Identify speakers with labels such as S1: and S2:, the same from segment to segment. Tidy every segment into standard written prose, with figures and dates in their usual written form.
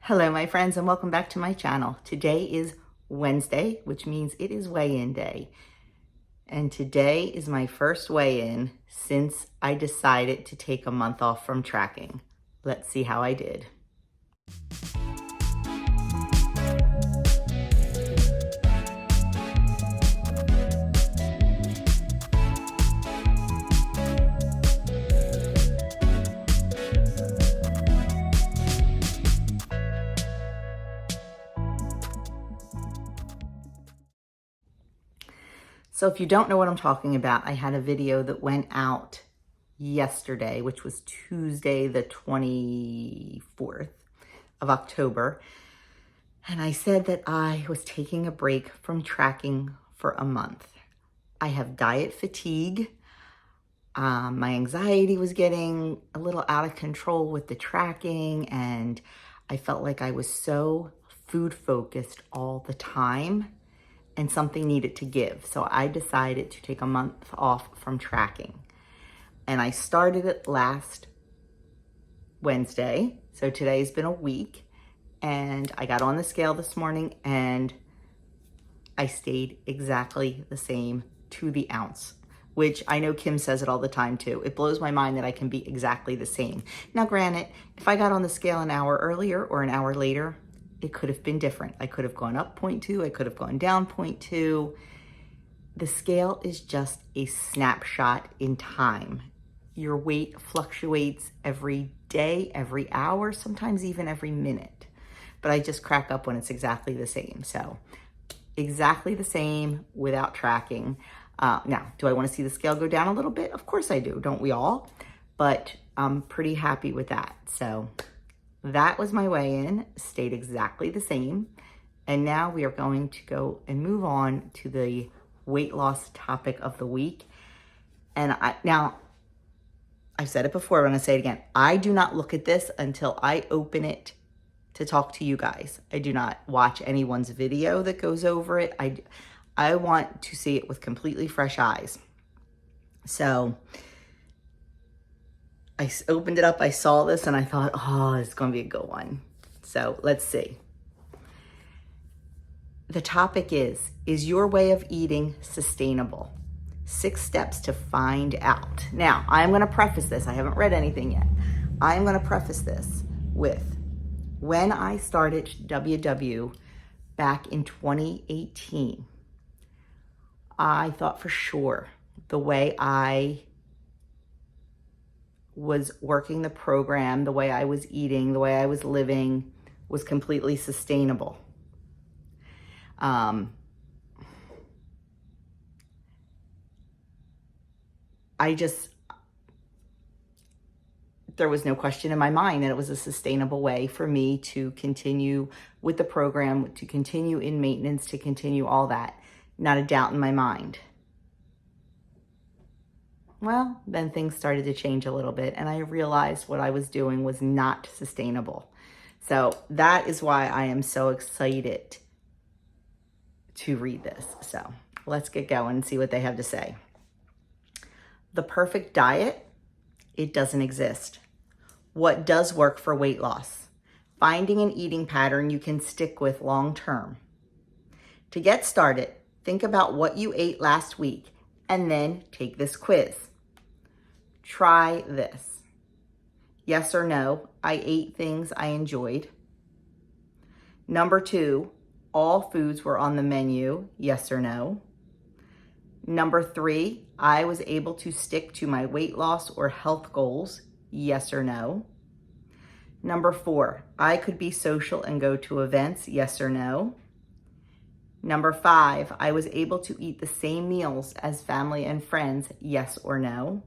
S1: Hello, my friends, and welcome back to my channel. Today is Wednesday, which means it is weigh-in day. And today is my first weigh-in since I decided to take a month off from tracking. Let's see how I did. So if you don't know what I'm talking about, I had a video that went out yesterday, which was Tuesday, the 24th of October. And I said that I was taking a break from tracking for a month. I have diet fatigue. My anxiety was getting a little out of control with the tracking, and I felt like I was so food focused all the time and something needed to give. So I decided to take a month off from tracking. And I started it last Wednesday. So today's been a week. And I got on the scale this morning and I stayed exactly the same to the ounce, which I know Kim says it all the time too. It blows my mind that I can be exactly the same. Now, granted, if I got on the scale an hour earlier or an hour later, it could have been different. I could have gone up 0.2, I could have gone down 0.2. The scale is just a snapshot in time. Your weight fluctuates every day, every hour, sometimes even every minute. But I just crack up when it's exactly the same. So exactly the same without tracking. Now, do I want to see the scale go down a little bit? Of course I do, don't we all? But I'm pretty happy with that. So that was my weigh-in, stayed exactly the same. And now we are going to go and move on to the weight loss topic of the week. And now, I've said it before, I'm gonna say it again. I do not look at this until I open it to talk to you guys. I do not watch anyone's video that goes over it. I want to see it with completely fresh eyes. So I opened it up, I saw this, and I thought, oh, it's gonna be a good one. So let's see. The topic is your way of eating sustainable? 6 steps to find out. Now, I'm gonna preface this, I haven't read anything yet. I'm gonna preface this with, when I started WW back in 2018, I thought for sure the way I was working the program, the way I was eating, the way I was living was completely sustainable. There was no question in my mind that it was a sustainable way for me to continue with the program, to continue in maintenance, to continue all that. Not a doubt in my mind. Well, then things started to change a little bit and I realized what I was doing was not sustainable. So that is why I am so excited to read this. So let's get going and see what they have to say. The perfect diet, it doesn't exist. What does work for weight loss? Finding an eating pattern you can stick with long term. To get started, think about what you ate last week and then take this quiz. Try this. Yes or no, I ate things I enjoyed. Number 2, all foods were on the menu, yes or no. Number 3, I was able to stick to my weight loss or health goals, yes or no. Number 4, I could be social and go to events, yes or no. Number 5, I was able to eat the same meals as family and friends, yes or no.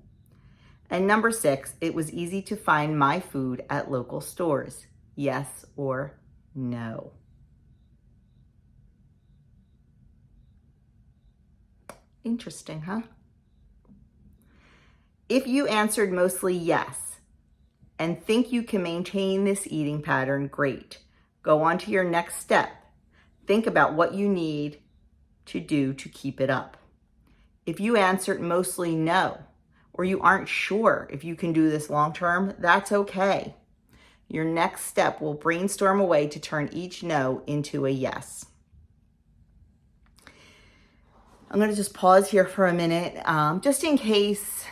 S1: And number 6, it was easy to find my food at local stores, yes or no. Interesting, huh? If you answered mostly yes and think you can maintain this eating pattern, great. Go on to your next step. Think about what you need to do to keep it up. If you answered mostly no, or you aren't sure if you can do this long term, that's okay. Your next step will brainstorm a way to turn each no into a yes. I'm going to just pause here for a minute, just in case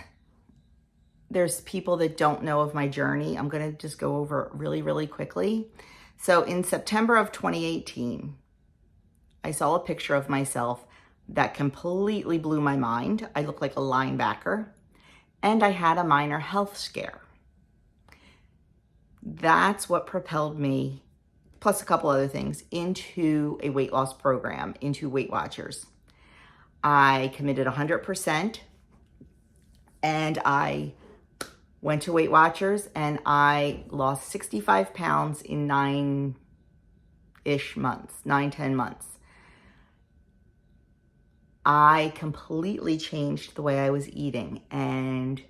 S1: there's people that don't know of my journey. I'm going to just go over it really, really quickly. So in September of 2018, I saw a picture of myself that completely blew my mind. I looked like a linebacker, and I had a minor health scare. That's what propelled me, plus a couple other things, into a weight loss program, into Weight Watchers. I committed 100%, and I went to Weight Watchers, and I lost 65 pounds in 9, 10 months. I completely changed the way I was eating, and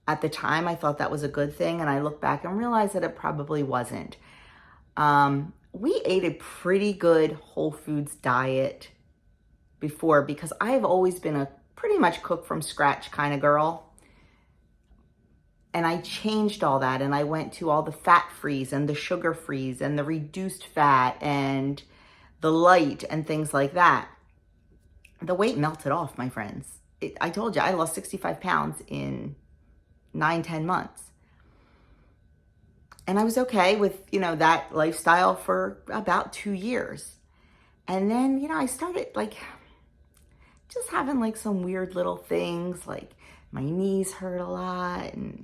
S1: at the time I thought that was a good thing, and I look back and realized that it probably wasn't. We ate a pretty good whole foods diet before, because I have always been a pretty much cook from scratch kind of girl. And I changed all that, and I went to all the fat-frees and the sugar-frees and the reduced fat and the light and things like that. The weight melted off, my friends. I told you, I lost 65 pounds in 9, 10 months. And I was okay with, that lifestyle for about 2 years. And then, I started just having some weird little things, like my knees hurt a lot, and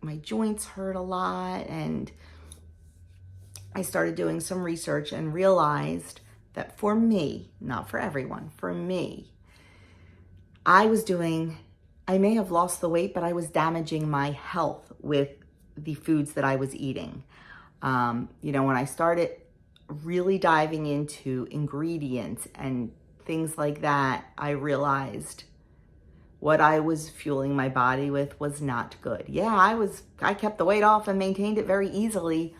S1: my joints hurt a lot. And I started doing some research and realized that for me, not for everyone, for me, I may have lost the weight, but I was damaging my health with the foods that I was eating. When I started really diving into ingredients and things like that, I realized what I was fueling my body with was not good. Yeah, I kept the weight off and maintained it very easily,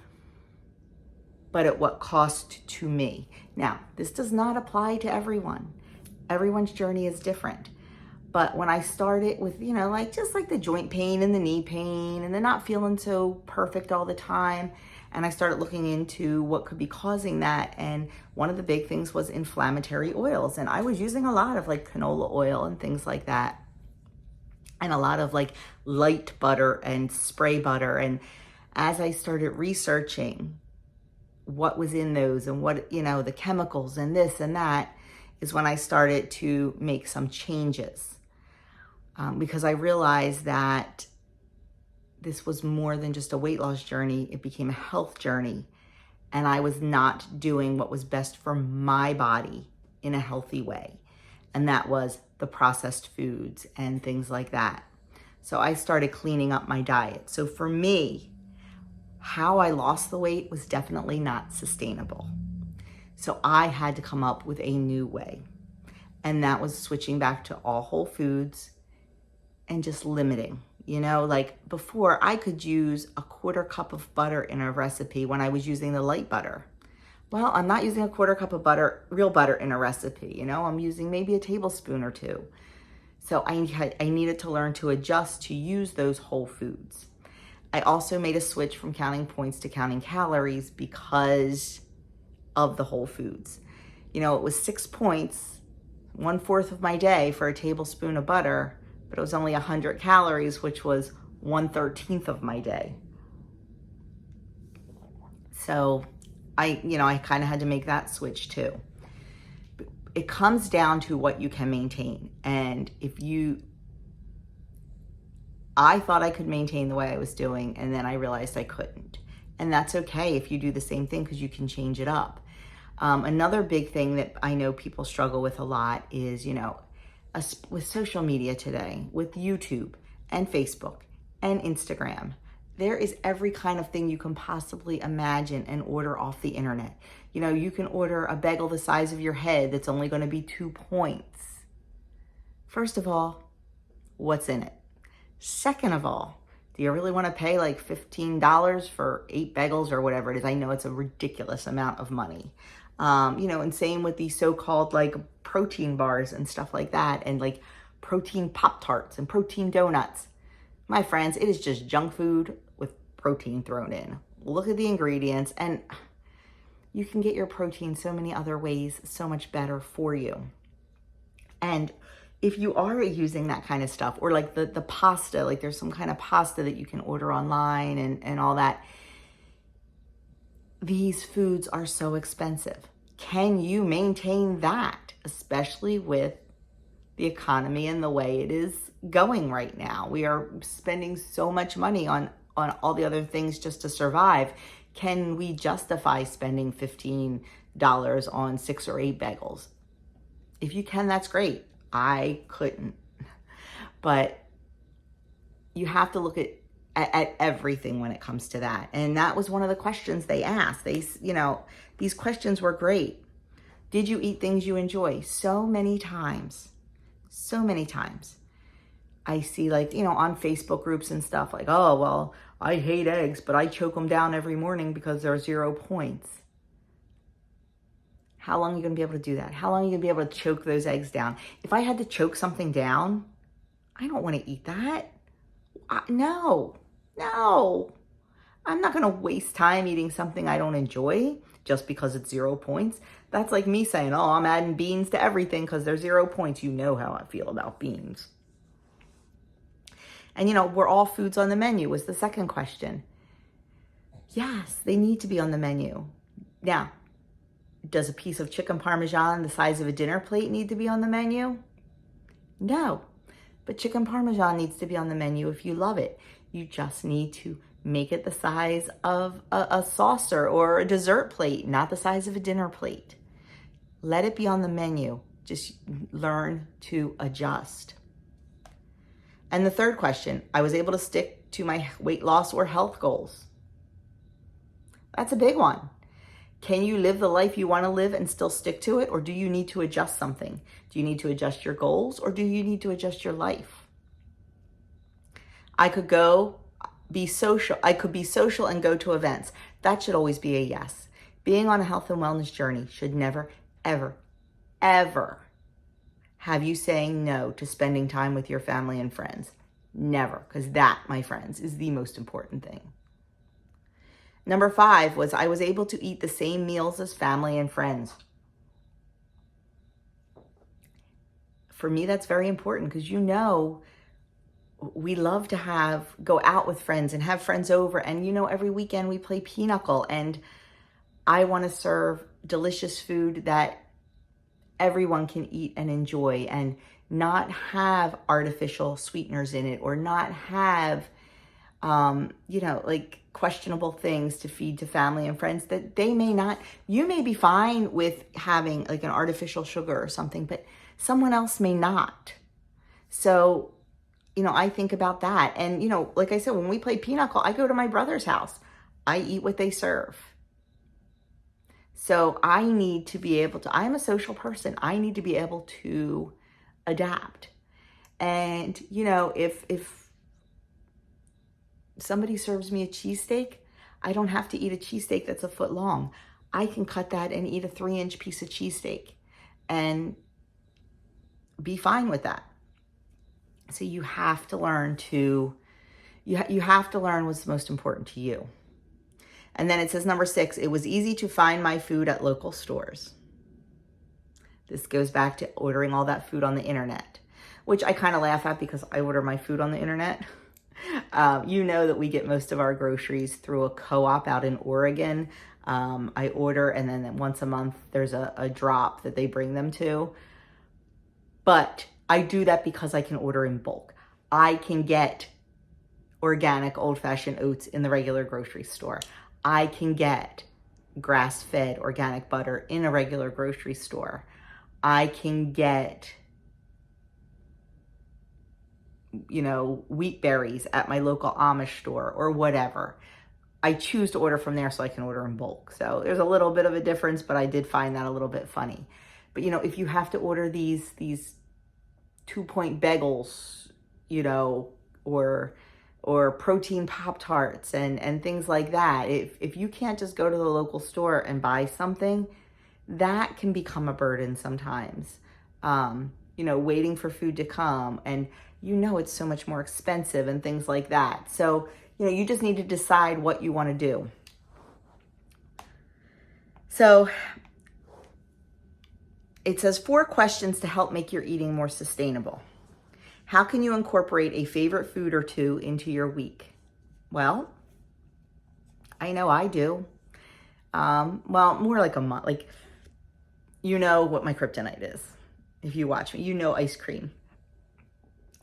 S1: but at what cost to me? Now, this does not apply to everyone. Everyone's journey is different. But when I started with, just the joint pain and the knee pain and the not feeling so perfect all the time, and I started looking into what could be causing that, and one of the big things was inflammatory oils. And I was using a lot of canola oil and things like that, and a lot of light butter and spray butter. And as I started researching what was in those and what, the chemicals and this and that, is when I started to make some changes. Because I realized that this was more than just a weight loss journey. It became a health journey, and I was not doing what was best for my body in a healthy way. And that was the processed foods and things like that. So I started cleaning up my diet. So for me, how I lost the weight was definitely not sustainable. So I had to come up with a new way. And that was switching back to all whole foods and just limiting. Before, I could use a 1/4 cup of butter in a recipe when I was using the light butter. Well, I'm not using a 1/4 cup of butter, real butter, in a recipe. I'm using maybe a tablespoon or 2. So I needed to learn to adjust to use those whole foods. I also made a switch from counting points to counting calories because of the whole foods. It was 6 points, 1/4 of my day for a tablespoon of butter, but it was only 100 calories, which was 1/13 of my day. So I kind of had to make that switch too. It comes down to what you can maintain. And I thought I could maintain the way I was doing, and then I realized I couldn't. And that's okay if you do the same thing, because you can change it up. Another big thing that I know people struggle with a lot is, with social media today, with YouTube and Facebook and Instagram, there is every kind of thing you can possibly imagine and order off the internet. You can order a bagel the size of your head that's only going to be 2 points. First of all, what's in it? Second of all, do you really want to pay $15 for 8 bagels or whatever it is? I know it's a ridiculous amount of money. And same with these so-called protein bars and stuff like that, and protein Pop-Tarts and protein donuts. My friends, it is just junk food with protein thrown in. look at the ingredients, and you can get your protein so many other ways, so much better for you. And if you are using that kind of stuff, or like the pasta, like there's some kind of pasta that you can order online and all that, these foods are so expensive. Can you maintain that, especially with the economy and the way it is going right now? We are spending so much money on all the other things just to survive. Can we justify spending $15 on 6 or 8 bagels? If you can, that's great. I couldn't. But you have to look at everything when it comes to that. And that was one of the questions they asked. These questions were great. Did you eat things you enjoy? So many times I see, like, on Facebook groups and stuff, like, oh, well, I hate eggs, but I choke them down every morning because they're 0 points. How long are you going to be able to do that? How long are you going to be able to choke those eggs down? If I had to choke something down, I don't want to eat that. No. I'm not going to waste time eating something I don't enjoy just because it's 0 points. That's like me saying, oh, I'm adding beans to everything because they're 0 points. You know how I feel about beans. And, were all foods on the menu was the second question. Yes, they need to be on the menu. Now, does a piece of chicken parmesan the size of a dinner plate need to be on the menu? No, but chicken parmesan needs to be on the menu if you love it. You just need to make it the size of a saucer or a dessert plate, not the size of a dinner plate. Let it be on the menu. Just learn to adjust. And the third question, I was able to stick to my weight loss or health goals. That's a big one. Can you live the life you want to live and still stick to it? Or do you need to adjust something? Do you need to adjust your goals, or do you need to adjust your life? I could be social and go to events. That should always be a yes. Being on a health and wellness journey should never, ever, ever have you saying no to spending time with your family and friends. Never, because that, my friends, is the most important thing. Number 5 was I was able to eat the same meals as family and friends. For me, that's very important because we love to go out with friends and have friends over. And every weekend we play pinochle, and I want to serve delicious food that everyone can eat and enjoy, and not have artificial sweeteners in it, or not have, like questionable things to feed to family and friends that you may be fine with having like an artificial sugar or something, but someone else may not. So, I think about that. And, like I said, when we play pinochle, I go to my brother's house. I eat what they serve. So I need to be able to, I'm a social person. I need to be able to adapt. And, if somebody serves me a cheesesteak, I don't have to eat a cheesesteak that's a foot long. I can cut that and eat a 3-inch piece of cheesesteak and be fine with that. So you have to learn you have to learn what's most important to you. And then it says number 6, it was easy to find my food at local stores. This goes back to ordering all that food on the internet, which I kind of laugh at because I order my food on the internet. That we get most of our groceries through a co-op out in Oregon. I order, and then once a month there's a drop that they bring them to. But I do that because I can order in bulk. I can get organic old-fashioned oats in the regular grocery store. I can get grass-fed organic butter in a regular grocery store. I can get, wheat berries at my local Amish store or whatever. I choose to order from there so I can order in bulk. So there's a little bit of a difference, but I did find that a little bit funny. But, if you have to order these 2-point bagels, or protein Pop-Tarts and things like that. If you can't just go to the local store and buy something, that can become a burden sometimes. Waiting for food to come, and it's so much more expensive and things like that. So, you just need to decide what you want to do. So it says 4 questions to help make your eating more sustainable. How can you incorporate a favorite food or 2 into your week? Well, I know I do. Well, more like a month. Like, you know what my kryptonite is. If you watch me, you know ice cream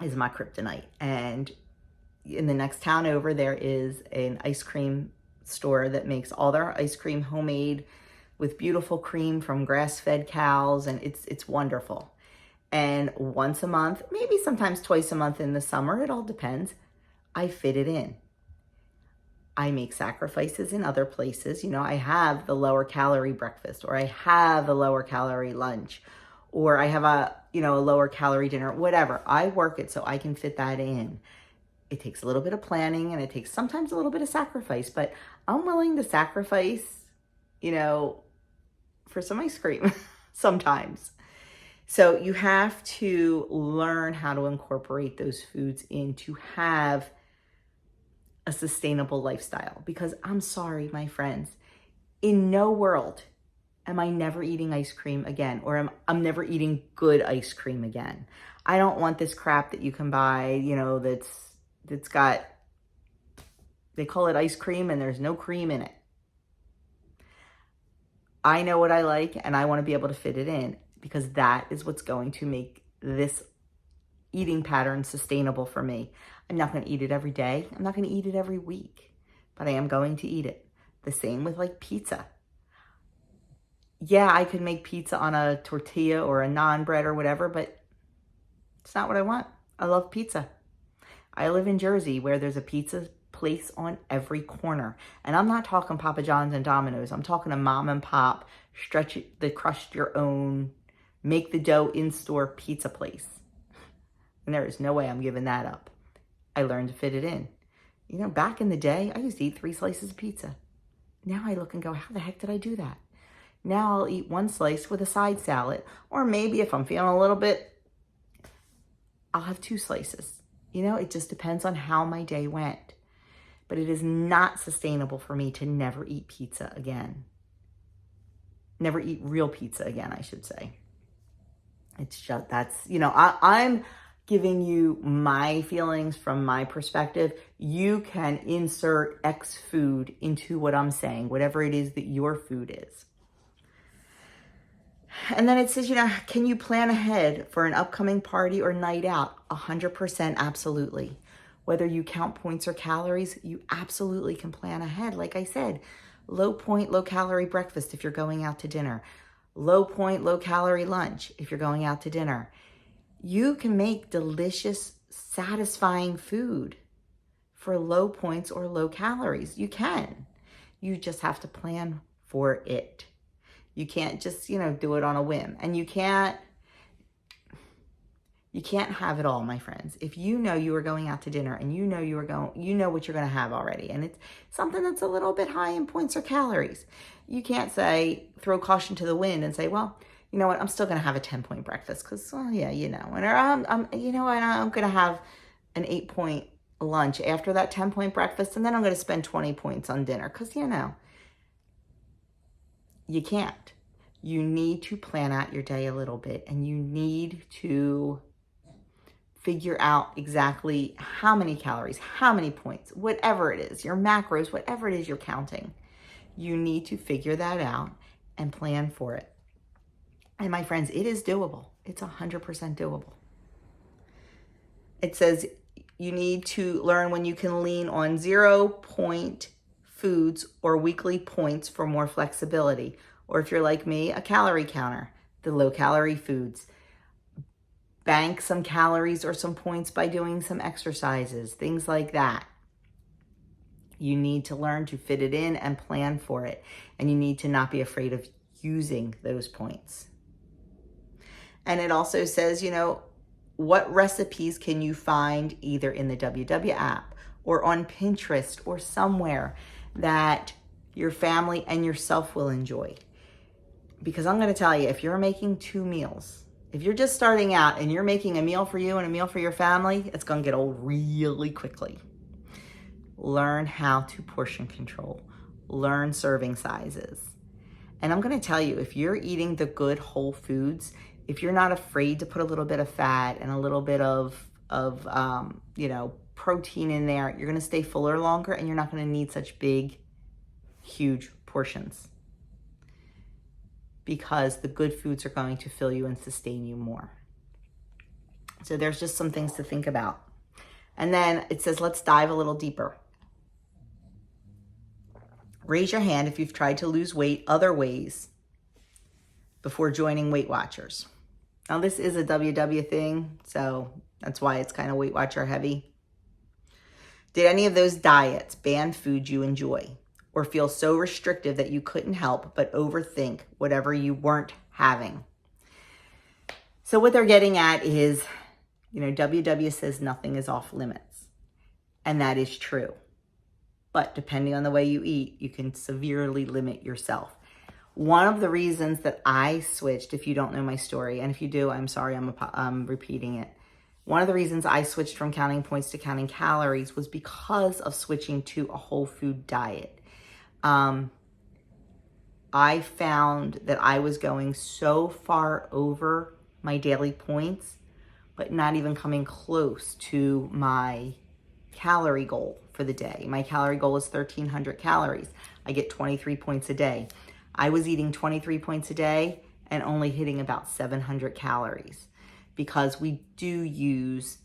S1: is my kryptonite. And in the next town over, there is an ice cream store that makes all their ice cream homemade with beautiful cream from grass-fed cows, and it's wonderful. And once a month, maybe sometimes twice a month in the summer, it all depends, I fit it in. I make sacrifices in other places. You know, I have the lower calorie breakfast, or I have a lower calorie lunch, or I have a lower calorie dinner, whatever. I work it so I can fit that in. It takes a little bit of planning, and it takes sometimes a little bit of sacrifice, but I'm willing to sacrifice, for some ice cream sometimes. So you have to learn how to incorporate those foods in to have a sustainable lifestyle. Because I'm sorry, my friends, in no world am I never eating ice cream again, or I'm never eating good ice cream again. I don't want this crap that you can buy, that's got, they call it ice cream and there's no cream in it. I know what I like, and I want to be able to fit it in, because that is what's going to make this eating pattern sustainable for me. I'm not going to eat it every day. I'm not going to eat it every week, but I am going to eat it. The same with like pizza. Yeah, I could make pizza on a tortilla or a naan bread or whatever, but it's not what I want. I love pizza. I live in Jersey, where there's a pizza place on every corner. And I'm not talking Papa John's and Domino's. I'm talking a mom and pop, crushed your own, make the dough in-store pizza place. And there is no way I'm giving that up. I learned to fit it in. Back in the day, I used to eat 3 slices of pizza. Now I look and go, how the heck did I do that? Now I'll eat 1 slice with a side salad. Or maybe if I'm feeling a little bit, I'll have 2 slices. It just depends on how my day went. But it is not sustainable for me to never eat pizza again. Never eat real pizza again, I should say. It's just, I'm giving you my feelings from my perspective. You can insert X food into what I'm saying, whatever it is that your food is. And then it says, can you plan ahead for an upcoming party or night out? 100% absolutely. Whether you count points or calories, you absolutely can plan ahead. Like I said, low point, low calorie breakfast if you're going out to dinner. Low point, low calorie lunch if you're going out to dinner. You can make delicious, satisfying food for low points or low calories. You can. You just have to plan for it. You can't just, do it on a whim. And you can't have it all, my friends. If you know you are going out to dinner and you know what you're going to have already, and it's something that's a little bit high in points or calories, you can't throw caution to the wind and say, well, you know what, I'm still going to have a 10-point breakfast because, and I'm going to have an 8-point lunch after that 10-point breakfast, and then I'm going to spend 20 points on dinner because, you can't. You need to plan out your day a little bit, and you need to figure out exactly how many calories, how many points, whatever it is, your macros, whatever it is you're counting. You need to figure that out and plan for it. And my friends, it is doable. It's 100% doable. It says you need to learn when you can lean on 0-point foods or weekly points for more flexibility. Or if you're like me, a calorie counter, the low calorie foods. Bank some calories or some points by doing some exercises, things like that. You need to learn to fit it in and plan for it. And you need to not be afraid of using those points. And it also says, what recipes can you find either in the WW app or on Pinterest or somewhere that your family and yourself will enjoy? Because I'm going to tell you, if you're making 2 meals, if you're just starting out and you're making a meal for you and a meal for your family, it's going to get old really quickly. Learn how to portion control. Learn serving sizes. And I'm going to tell you, if you're eating the good whole foods, if you're not afraid to put a little bit of fat and a little bit of protein in there, you're going to stay fuller longer, and you're not going to need such big, huge portions, because the good foods are going to fill you and sustain you more. So there's just some things to think about. And then it says, let's dive a little deeper. Raise your hand if you've tried to lose weight other ways before joining Weight Watchers. Now, this is a WW thing, so that's why it's kind of Weight Watcher heavy. Did any of those diets ban food you enjoy, or feel so restrictive that you couldn't help but overthink whatever you weren't having? So what they're getting at is, WW says nothing is off limits, and that is true. But depending on the way you eat, you can severely limit yourself. One of the reasons that I switched, if you don't know my story, and if you do, I'm sorry, I'm repeating it. One of the reasons I switched from counting points to counting calories was because of switching to a whole food diet. I found that I was going so far over my daily points, but not even coming close to my calorie goal for the day. My calorie goal is 1,300 calories. I get 23 points a day. I was eating 23 points a day and only hitting about 700 calories, because we do use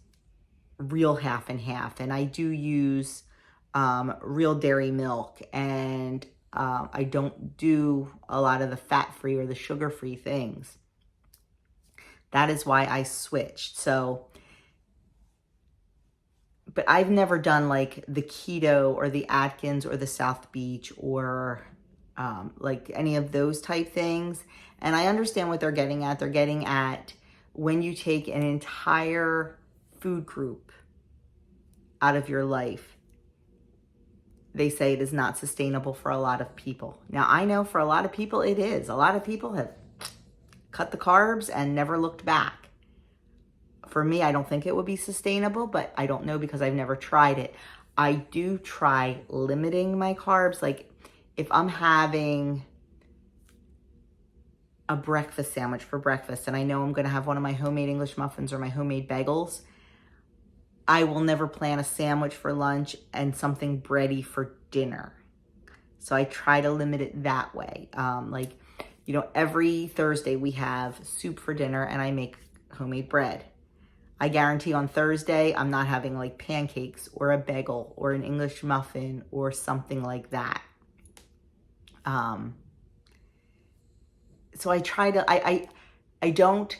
S1: real half and half, and I do use real dairy milk, and I don't do a lot of the fat-free or the sugar-free things. That is why I switched. But I've never done like the keto or the Atkins or the South Beach or like any of those type things. And I understand what they're getting at. They're getting at when you take an entire food group out of your life, they say it is not sustainable for a lot of people. Now, I know for a lot of people it is. A lot of people have cut the carbs and never looked back. For me, I don't think it would be sustainable, but I don't know because I've never tried it. I do try limiting my carbs. Like if I'm having a breakfast sandwich for breakfast and I know I'm going to have one of my homemade English muffins or my homemade bagels, I will never plan a sandwich for lunch and something bready for dinner. So I try to limit it that way. Every Thursday we have soup for dinner and I make homemade bread. I guarantee on Thursday I'm not having like pancakes or a bagel or an English muffin or something like that. So I try to, I don't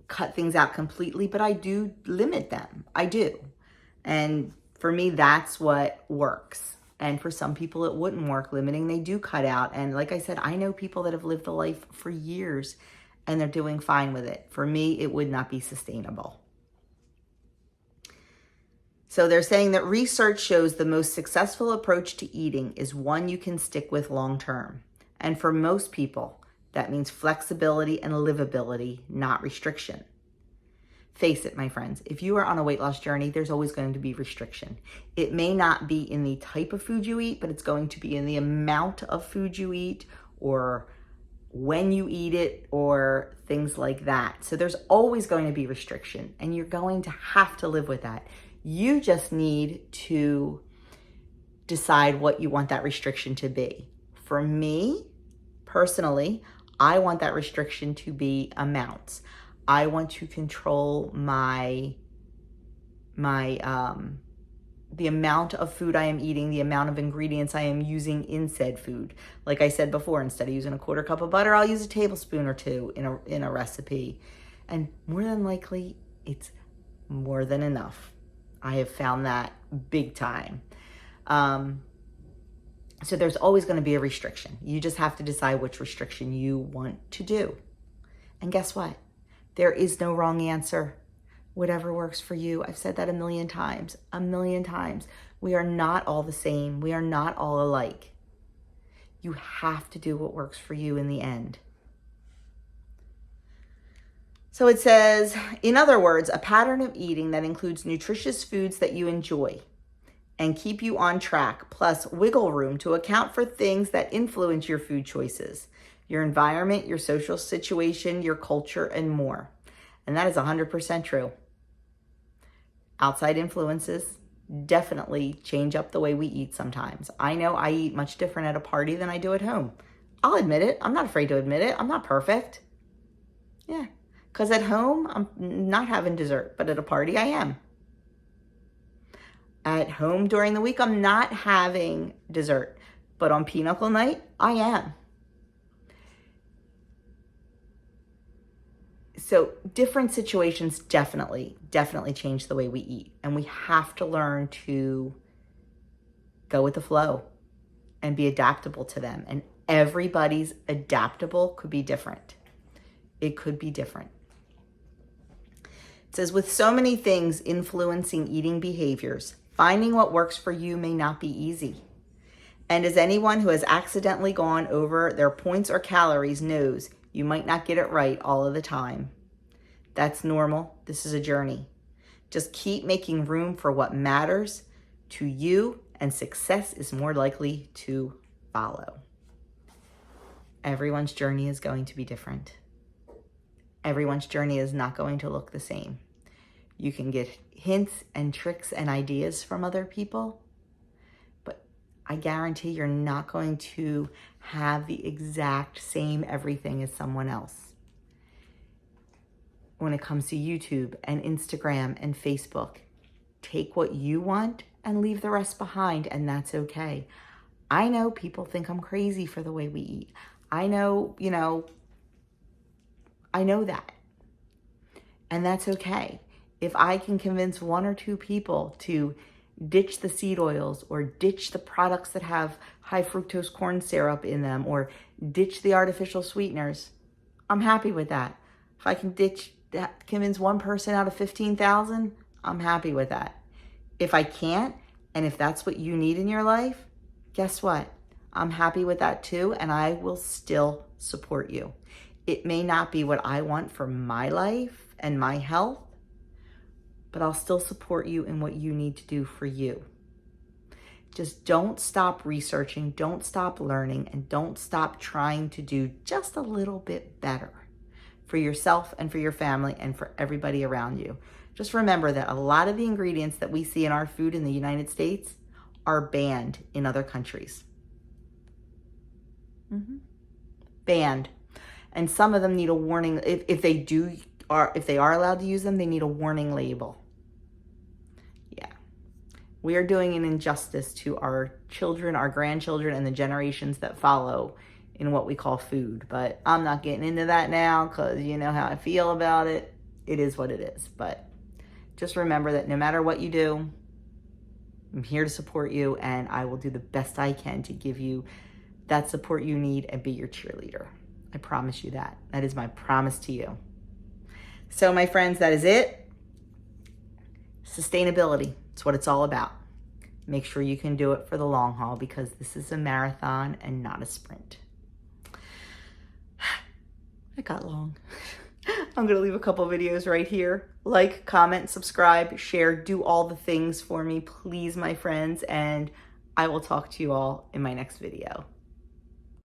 S1: cut things out completely, but I do limit them. I do. And for me, that's what works. And for some people, it wouldn't work limiting. They do cut out. And like I said, I know people that have lived the life for years and they're doing fine with it. For me, it would not be sustainable. So they're saying that research shows the most successful approach to eating is one you can stick with long term. And for most people, that means flexibility and livability, not restriction. Face it, my friends, if you are on a weight loss journey, there's always going to be restriction. It may not be in the type of food you eat, but it's going to be in the amount of food you eat or when you eat it or things like that. So there's always going to be restriction and you're going to have to live with that. You just need to decide what you want that restriction to be. For me, personally, I want that restriction to be amounts. I want to control the amount of food I am eating, the amount of ingredients I am using in said food. Like I said before, instead of using a quarter cup of butter, I'll use a tablespoon or two in a recipe. And more than likely, it's more than enough. I have found that big time. So there's always going to be a restriction. You just have to decide which restriction you want to do. And guess what? There is no wrong answer. Whatever works for you. I've said that a million times. We are not all the same. We are not all alike. You have to do what works for you in the end. So it says, in other words, a pattern of eating that includes nutritious foods that you enjoy and keep you on track, plus wiggle room to account for things that influence your food choices, your environment, your social situation, your culture, and more. And that is 100% true. Outside influences definitely change up the way we eat sometimes. I know I eat much different at a party than I do at home. I'll admit it. I'm not afraid to admit it. I'm not perfect. Yeah, because at home, I'm not having dessert, but at a party, I am. At home during the week, I'm not having dessert, but on pinochle night, I am. So different situations definitely change the way we eat. And we have to learn to go with the flow and be adaptable to them. And everybody's adaptable could be different. It could be different. It says, with so many things influencing eating behaviors, finding what works for you may not be easy. And as anyone who has accidentally gone over their points or calories knows, you might not get it right all of the time. That's normal. This is a journey. Just keep making room for what matters to you, and success is more likely to follow. Everyone's journey is going to be different. Everyone's journey is not going to look the same. You can get hints and tricks and ideas from other people, but I guarantee you're not going to have the exact same everything as someone else. When it comes to YouTube and Instagram and Facebook, take what you want and leave the rest behind, and that's okay. I know people think I'm crazy for the way we eat. I know, I know that. And that's okay. If I can convince one or two people to ditch the seed oils or ditch the products that have high fructose corn syrup in them or ditch the artificial sweeteners, I'm happy with that. If I can convince one person out of 15,000, I'm happy with that. If I can't, and if that's what you need in your life, guess what? I'm happy with that too, and I will still support you. It may not be what I want for my life and my health, but I'll still support you in what you need to do for you. Just don't stop researching, don't stop learning, and don't stop trying to do just a little bit better for yourself and for your family and for everybody around you. Just remember that a lot of the ingredients that we see in our food in the United States are banned in other countries. Banned. And some of them need a warning. If they are allowed to use them, they need a warning label. Yeah. We are doing an injustice to our children, our grandchildren, and the generations that follow in what we call food. But I'm not getting into that now because you know how I feel about it. It is what it is. But just remember that no matter what you do, I'm here to support you, and I will do the best I can to give you that support you need and be your cheerleader. I promise you that. That is my promise to you. So my friends, that is it. Sustainability. It's what it's all about. Make sure you can do it for the long haul because this is a marathon and not a sprint. It got long. I'm going to leave a couple videos right here. Like, comment, subscribe, share, do all the things for me, please, my friends. And I will talk to you all in my next video.